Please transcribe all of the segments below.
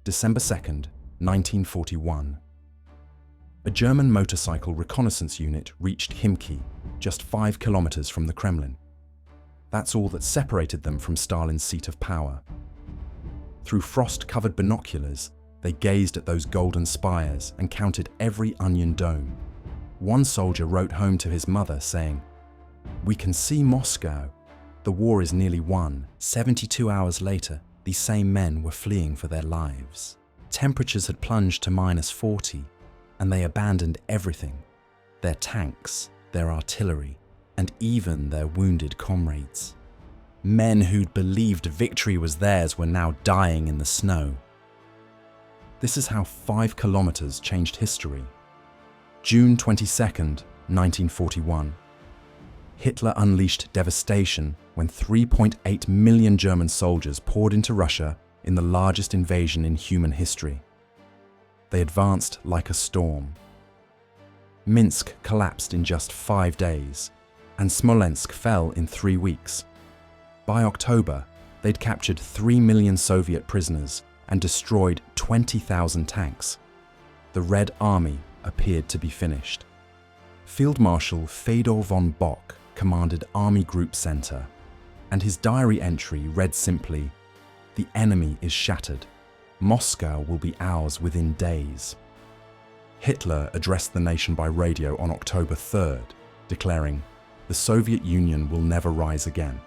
December 2nd, 1941. A German motorcycle reconnaissance unit reached Khimki, just 5 kilometers from the Kremlin. That's all that separated them from Stalin's seat of power. Through frost-covered binoculars, they gazed at those golden spires and counted every onion dome. One soldier wrote home to his mother saying, "We can see Moscow. The war is nearly won." 72 hours later, these same men were fleeing for their lives. Temperatures had plunged to -40, and they abandoned everything: their tanks, their artillery, and even their wounded comrades. Men who'd believed victory was theirs were now dying in the snow. This is how 5 kilometers changed history. June 22nd, 1941. Hitler unleashed devastation when 3.8 million German soldiers poured into Russia in the largest invasion in human history. They advanced like a storm. Minsk collapsed in just 5 days, and Smolensk fell in 3 weeks. By October, they'd captured 3 million Soviet prisoners and destroyed 20,000 tanks. The Red Army appeared to be finished. Field Marshal Fedor von Bock commanded Army Group Center, and his diary entry read simply, "The enemy is shattered. Moscow will be ours within days." Hitler addressed the nation by radio on October 3rd, declaring, "The Soviet Union will never rise again."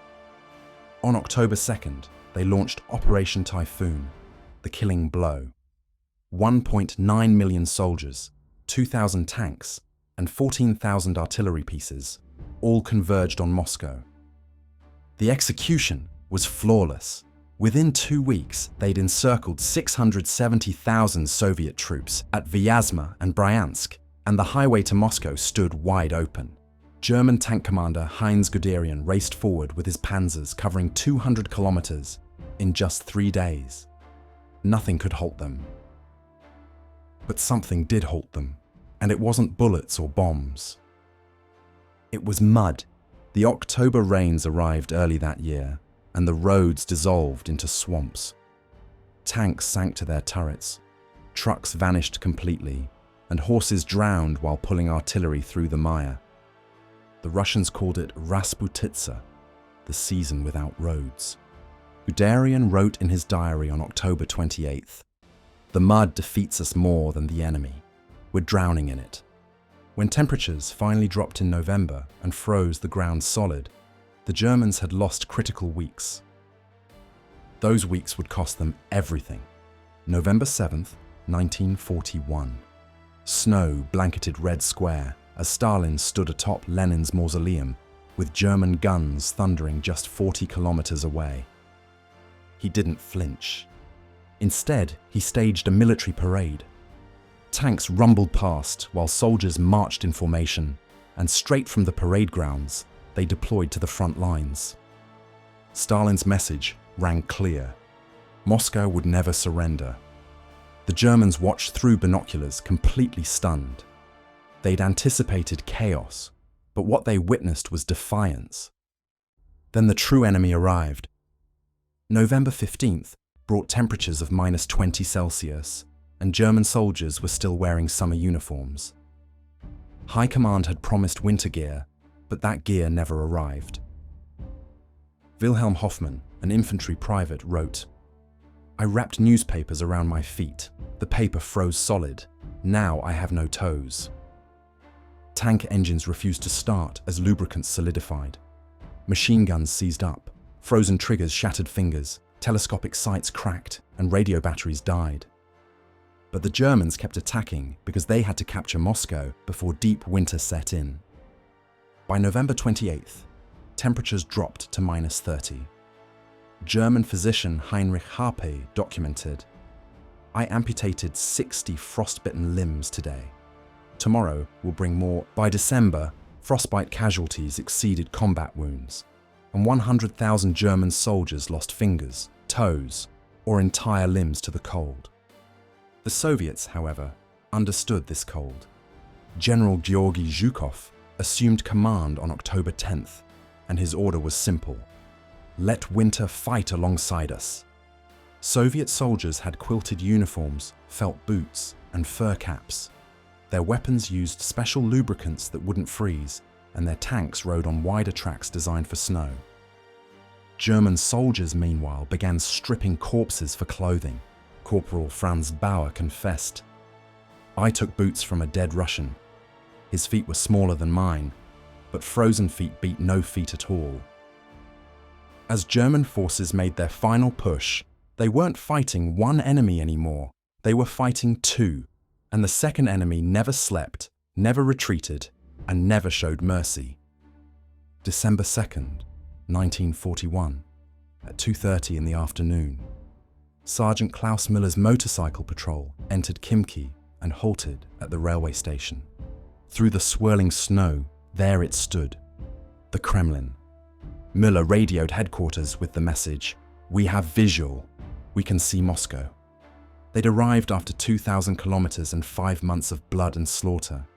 On October 2nd, they launched Operation Typhoon, the killing blow. 1.9 million soldiers, 2,000 tanks, and 14,000 artillery pieces all converged on Moscow. The execution was flawless. Within 2 weeks, they'd encircled 670,000 Soviet troops at Vyazma and Bryansk, and the highway to Moscow stood wide open. German tank commander Heinz Guderian raced forward with his Panzers covering 200 kilometers in just 3 days. Nothing could halt them. But something did halt them, and it wasn't bullets or bombs. It was mud. The October rains arrived early that year, and the roads dissolved into swamps. Tanks sank to their turrets, trucks vanished completely, and horses drowned while pulling artillery through the mire. The Russians called it Rasputitsa, the season without roads. Guderian wrote in his diary on October 28th, "The mud defeats us more than the enemy. We're drowning in it." When temperatures finally dropped in November and froze the ground solid, the Germans had lost critical weeks. Those weeks would cost them everything. November 7th, 1941. Snow blanketed Red Square as Stalin stood atop Lenin's mausoleum, with German guns thundering just 40 kilometers away. He didn't flinch. Instead, he staged a military parade. Tanks rumbled past while soldiers marched in formation, and straight from the parade grounds, they deployed to the front lines. Stalin's message rang clear. Moscow would never surrender. The Germans watched through binoculars, completely stunned. They'd anticipated chaos, but what they witnessed was defiance. Then the true enemy arrived. November 15th brought temperatures of -20 Celsius, and German soldiers were still wearing summer uniforms. High Command had promised winter gear, but that gear never arrived. Wilhelm Hoffmann, an infantry private, wrote, "I wrapped newspapers around my feet. The paper froze solid. Now I have no toes." Tank engines refused to start as lubricants solidified. Machine guns seized up. Frozen triggers shattered fingers. Telescopic sights cracked, and radio batteries died. But the Germans kept attacking because they had to capture Moscow before deep winter set in. By November 28th, temperatures dropped to -30. German physician Heinrich Harpe documented, "I amputated 60 frostbitten limbs today. Tomorrow will bring more." By December, frostbite casualties exceeded combat wounds, and 100,000 German soldiers lost fingers, toes, or entire limbs to the cold. The Soviets, however, understood this cold. General Georgy Zhukov assumed command on October 10th, and his order was simple: let winter fight alongside us. Soviet soldiers had quilted uniforms, felt boots, and fur caps. Their weapons used special lubricants that wouldn't freeze, and their tanks rode on wider tracks designed for snow. German soldiers, meanwhile, began stripping corpses for clothing. Corporal Franz Bauer confessed, "I took boots from a dead Russian. His feet were smaller than mine, but frozen feet beat no feet at all." As German forces made their final push, they weren't fighting one enemy anymore. They were fighting two, and the second enemy never slept, never retreated, and never showed mercy. December 2nd, 1941, at 2:30 in the afternoon, Sergeant Klaus Miller's motorcycle patrol entered Khimki and halted at the railway station. Through the swirling snow, there it stood, the Kremlin. Miller radioed headquarters with the message, "We have visual. We can see Moscow." They'd arrived after 2,000 kilometers and 5 months of blood and slaughter.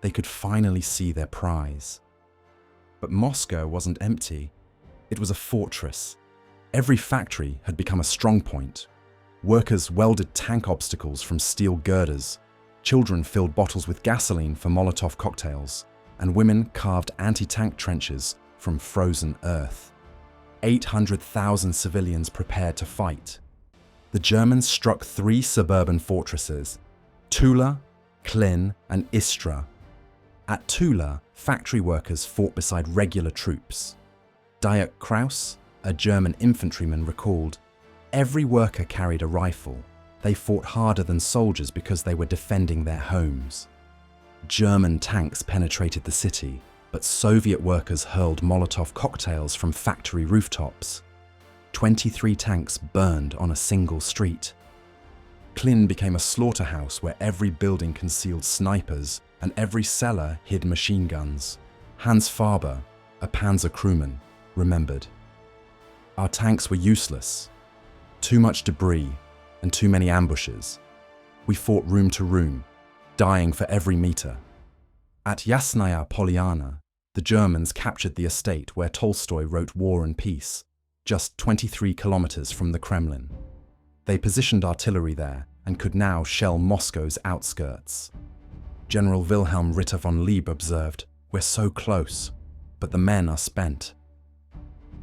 They could finally see their prize. But Moscow wasn't empty. It was a fortress. Every factory had become a strongpoint. Workers welded tank obstacles from steel girders. Children filled bottles with gasoline for Molotov cocktails, and women carved anti-tank trenches from frozen earth. 800,000 civilians prepared to fight. The Germans struck 3 suburban fortresses, Tula, Klin, and Istra. At Tula, factory workers fought beside regular troops. Dirk Krauss, a German infantryman, recalled, "Every worker carried a rifle. They fought harder than soldiers because they were defending their homes." German tanks penetrated the city, but Soviet workers hurled Molotov cocktails from factory rooftops. 23 tanks burned on a single street. Klin became a slaughterhouse where every building concealed snipers and every cellar hid machine guns. Hans Faber, a Panzer crewman, remembered, "Our tanks were useless. Too much debris and too many ambushes. We fought room to room, dying for every meter." At Yasnaya Polyana, the Germans captured the estate where Tolstoy wrote War and Peace, just 23 kilometers from the Kremlin. They positioned artillery there and could now shell Moscow's outskirts. General Wilhelm Ritter von Lieb observed, "We're so close, but the men are spent."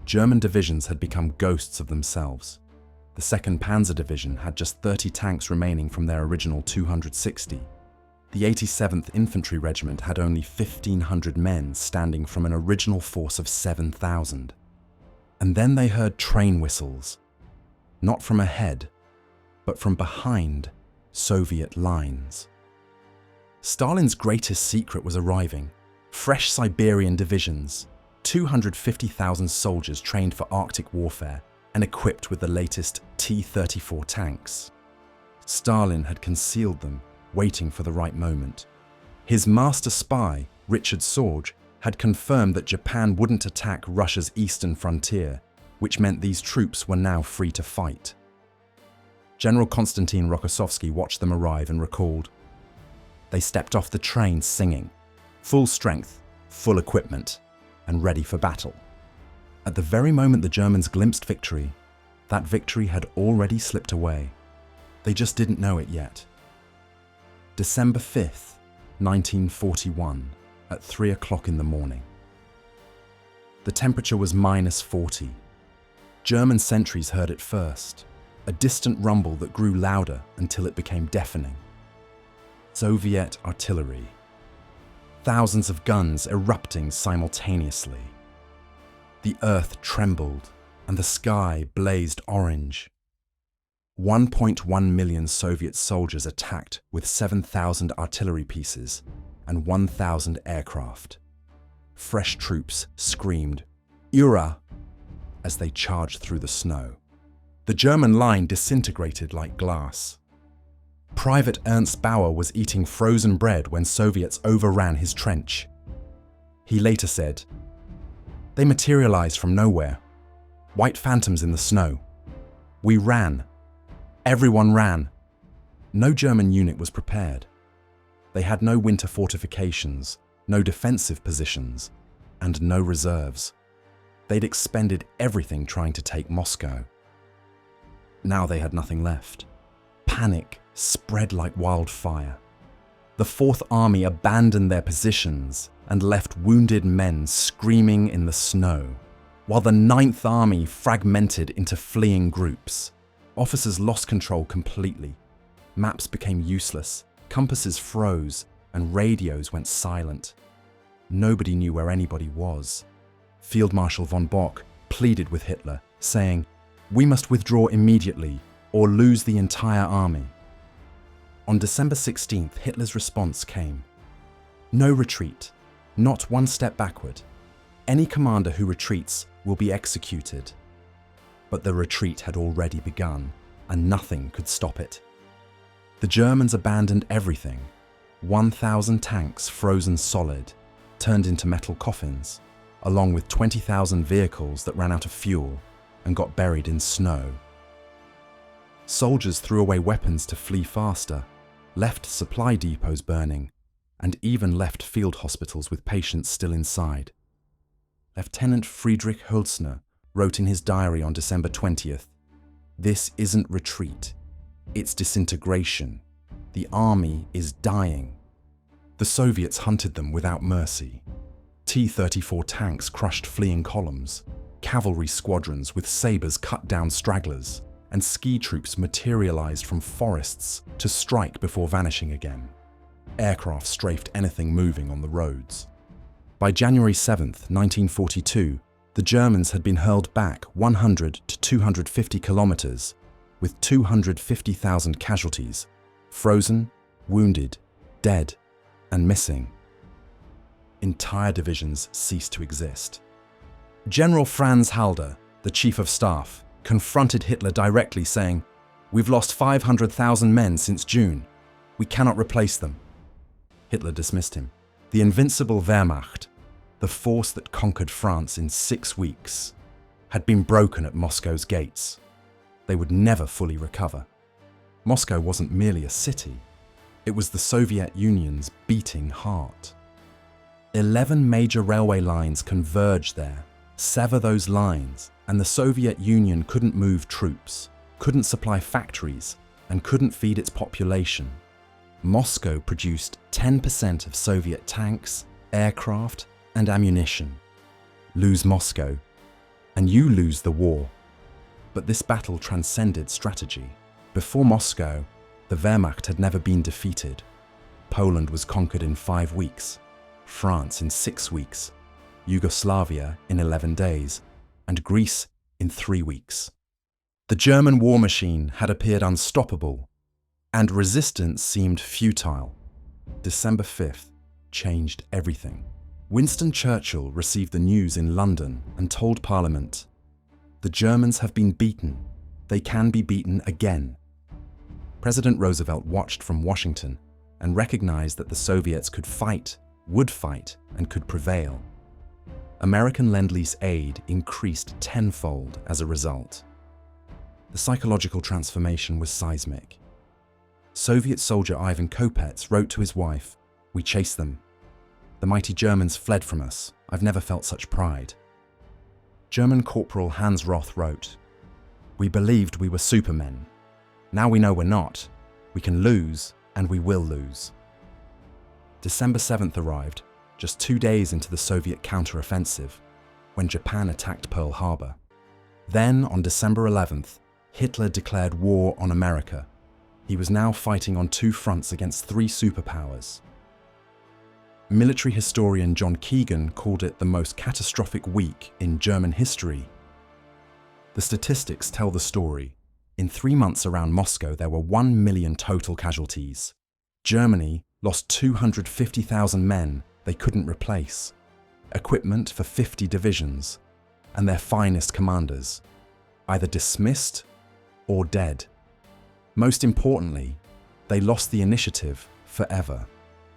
German divisions had become ghosts of themselves. The 2nd Panzer Division had just 30 tanks remaining from their original 260. The 87th Infantry Regiment had only 1,500 men standing from an original force of 7,000. And then they heard train whistles, not from ahead, but from behind Soviet lines. Stalin's greatest secret was arriving: fresh Siberian divisions, 250,000 soldiers trained for Arctic warfare and equipped with the latest T-34 tanks. Stalin had concealed them, waiting for the right moment. His master spy, Richard Sorge, had confirmed that Japan wouldn't attack Russia's eastern frontier, which meant these troops were now free to fight. General Konstantin Rokossovsky watched them arrive and recalled, "They stepped off the train singing, full strength, full equipment, and ready for battle." At the very moment the Germans glimpsed victory, that victory had already slipped away. They just didn't know it yet. December 5th, 1941, at 3 o'clock in the morning. The temperature was -40. German sentries heard it first, a distant rumble that grew louder until it became deafening. Soviet artillery. Thousands of guns erupting simultaneously. The earth trembled and the sky blazed orange. 1.1 million Soviet soldiers attacked with 7,000 artillery pieces and 1,000 aircraft. Fresh troops screamed, "Ura!" as they charged through the snow. The German line disintegrated like glass. Private Ernst Bauer was eating frozen bread when Soviets overran his trench. He later said, "They materialized from nowhere. White phantoms in the snow. We ran. Everyone ran." No German unit was prepared. They had no winter fortifications, no defensive positions, and no reserves. They'd expended everything trying to take Moscow. Now they had nothing left. Panic spread like wildfire. The Fourth Army abandoned their positions and left wounded men screaming in the snow, while the Ninth Army fragmented into fleeing groups. Officers lost control completely. Maps became useless, compasses froze, and radios went silent. Nobody knew where anybody was. Field Marshal von Bock pleaded with Hitler, saying, "We must withdraw immediately or lose the entire army." On December 16th, Hitler's response came. No retreat, not one step backward. Any commander who retreats will be executed. But the retreat had already begun, and nothing could stop it. The Germans abandoned everything. 1,000 tanks frozen solid, turned into metal coffins, along with 20,000 vehicles that ran out of fuel and got buried in snow. Soldiers threw away weapons to flee faster, left supply depots burning, and even left field hospitals with patients still inside. Lieutenant Friedrich Hölzner wrote in his diary on December 20th, "This isn't retreat, it's disintegration. The army is dying." The Soviets hunted them without mercy. T-34 tanks crushed fleeing columns, cavalry squadrons with sabres cut down stragglers, and ski troops materialized from forests to strike before vanishing again. Aircraft strafed anything moving on the roads. By January 7th, 1942, the Germans had been hurled back 100 to 250 kilometers, with 250,000 casualties, frozen, wounded, dead, and missing. Entire divisions ceased to exist. General Franz Halder, the Chief of Staff, confronted Hitler directly, saying, "We've lost 500,000 men since June. We cannot replace them." Hitler dismissed him. The invincible Wehrmacht, the force that conquered France in 6 weeks, had been broken at Moscow's gates. They would never fully recover. Moscow wasn't merely a city. It was the Soviet Union's beating heart. 11 major railway lines converged there. Sever those lines, and the Soviet Union couldn't move troops, couldn't supply factories, and couldn't feed its population. Moscow produced 10% of Soviet tanks, aircraft, and ammunition. Lose Moscow, and you lose the war. But this battle transcended strategy. Before Moscow, the Wehrmacht had never been defeated. Poland was conquered in 5 weeks, France in 6 weeks, Yugoslavia in 11 days, and Greece in 3 weeks. The German war machine had appeared unstoppable, and resistance seemed futile. December 5th changed everything. Winston Churchill received the news in London and told Parliament, "The Germans have been beaten. They can be beaten again." President Roosevelt watched from Washington and recognized that the Soviets could fight, would fight, and could prevail. American Lend-Lease aid increased tenfold as a result. The psychological transformation was seismic. Soviet soldier Ivan Kopets wrote to his wife, "We chased them. The mighty Germans fled from us. I've never felt such pride." German Corporal Hans Roth wrote, "We believed we were supermen. Now we know we're not. We can lose, and we will lose." December 7th arrived, just 2 days into the Soviet counteroffensive, when Japan attacked Pearl Harbor. Then, on December 11th, Hitler declared war on America. He was now fighting on 2 fronts against 3 superpowers. Military historian John Keegan called it the most catastrophic week in German history. The statistics tell the story. In 3 months around Moscow, there were 1 million total casualties. Germany lost 250,000 men they couldn't replace, equipment for 50 divisions, and their finest commanders, either dismissed or dead. Most importantly, they lost the initiative forever.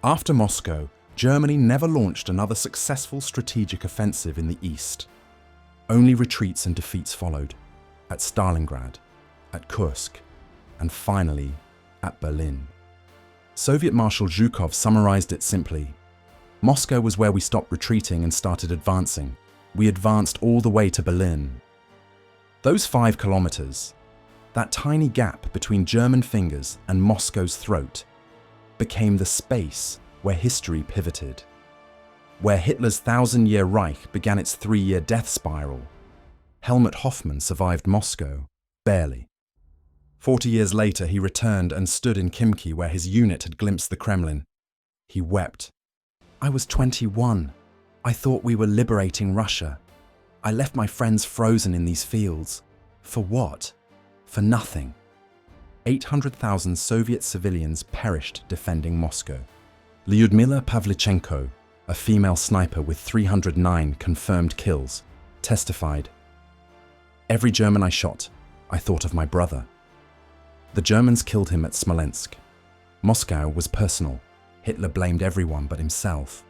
After Moscow, Germany never launched another successful strategic offensive in the east. Only retreats and defeats followed, at Stalingrad, at Kursk, and finally at Berlin. Soviet Marshal Zhukov summarized it simply: "Moscow was where we stopped retreating and started advancing. We advanced all the way to Berlin." Those 5 kilometers, That tiny gap between German fingers and Moscow's throat became the space where history pivoted, where Hitler's 1,000-year Reich began its 3-year death spiral. Helmut Hoffmann survived Moscow, barely. 40 years later, he returned and stood in Khimki where his unit had glimpsed the Kremlin. He wept. "I was 21. I thought we were liberating Russia. I left my friends frozen in these fields. For what? For nothing." 800,000 Soviet civilians perished defending Moscow. Lyudmila Pavlichenko, a female sniper with 309 confirmed kills, testified, "Every German I shot, I thought of my brother." The Germans killed him at Smolensk. Moscow was personal. Hitler blamed everyone but himself.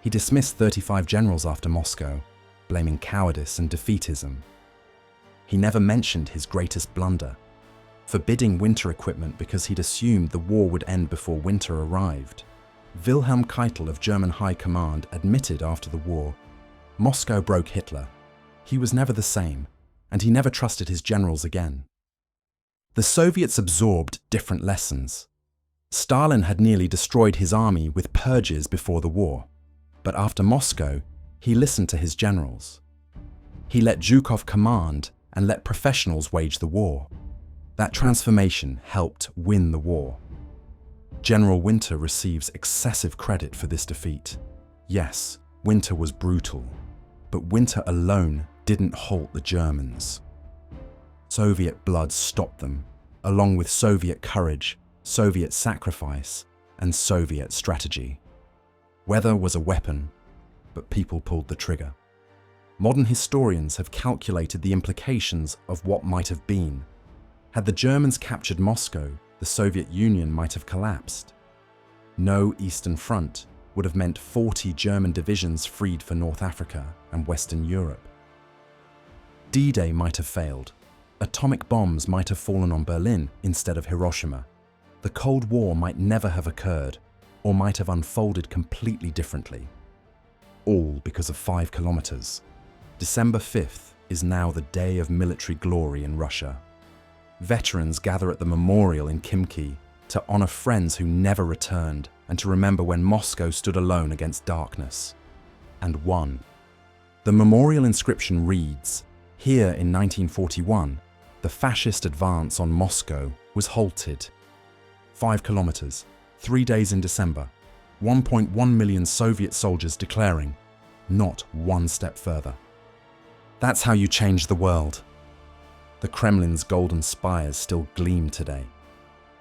He dismissed 35 generals after Moscow, blaming cowardice and defeatism. He never mentioned his greatest blunder, forbidding winter equipment because he'd assumed the war would end before winter arrived. Wilhelm Keitel of German High Command admitted after the war, Moscow broke Hitler. He was never the same, and he never trusted his generals again. The Soviets absorbed different lessons. Stalin had nearly destroyed his army with purges before the war, but after Moscow, he listened to his generals. He let Zhukov command and let professionals wage the war. That transformation helped win the war. General Winter receives excessive credit for this defeat. Yes, Winter was brutal, but Winter alone didn't halt the Germans. Soviet blood stopped them, along with Soviet courage, Soviet sacrifice, and Soviet strategy. Weather was a weapon, but people pulled the trigger. Modern historians have calculated the implications of what might have been. Had the Germans captured Moscow, the Soviet Union might have collapsed. No Eastern Front would have meant 40 German divisions freed for North Africa and Western Europe. D-Day might have failed. Atomic bombs might have fallen on Berlin instead of Hiroshima. The Cold War might never have occurred, or might have unfolded completely differently. All because of 5 kilometers. December 5th is now the day of military glory in Russia. Veterans gather at the memorial in Khimki to honor friends who never returned and to remember when Moscow stood alone against darkness and won. The memorial inscription reads, "Here in 1941, the fascist advance on Moscow was halted." 5 kilometers, 3 days in December, 1.1 million Soviet soldiers declaring, "Not one step further." That's how you change the world. The Kremlin's golden spires still gleam today.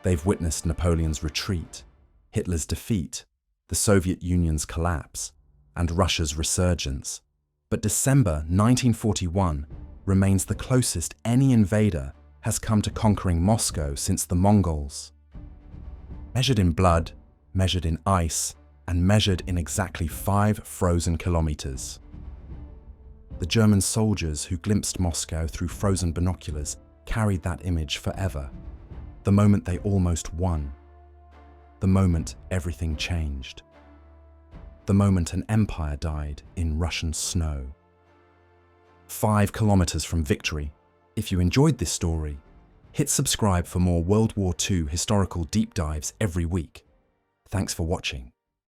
They've witnessed Napoleon's retreat, Hitler's defeat, the Soviet Union's collapse, and Russia's resurgence. But December 1941 remains the closest any invader has come to conquering Moscow since the Mongols. Measured in blood, measured in ice, and measured in exactly 5 frozen kilometers. The German soldiers who glimpsed Moscow through frozen binoculars carried that image forever. The moment they almost won. The moment everything changed. The moment an empire died in Russian snow. 5 kilometers from victory. If you enjoyed this story, hit subscribe for more World War II historical deep dives every week. Thanks for watching.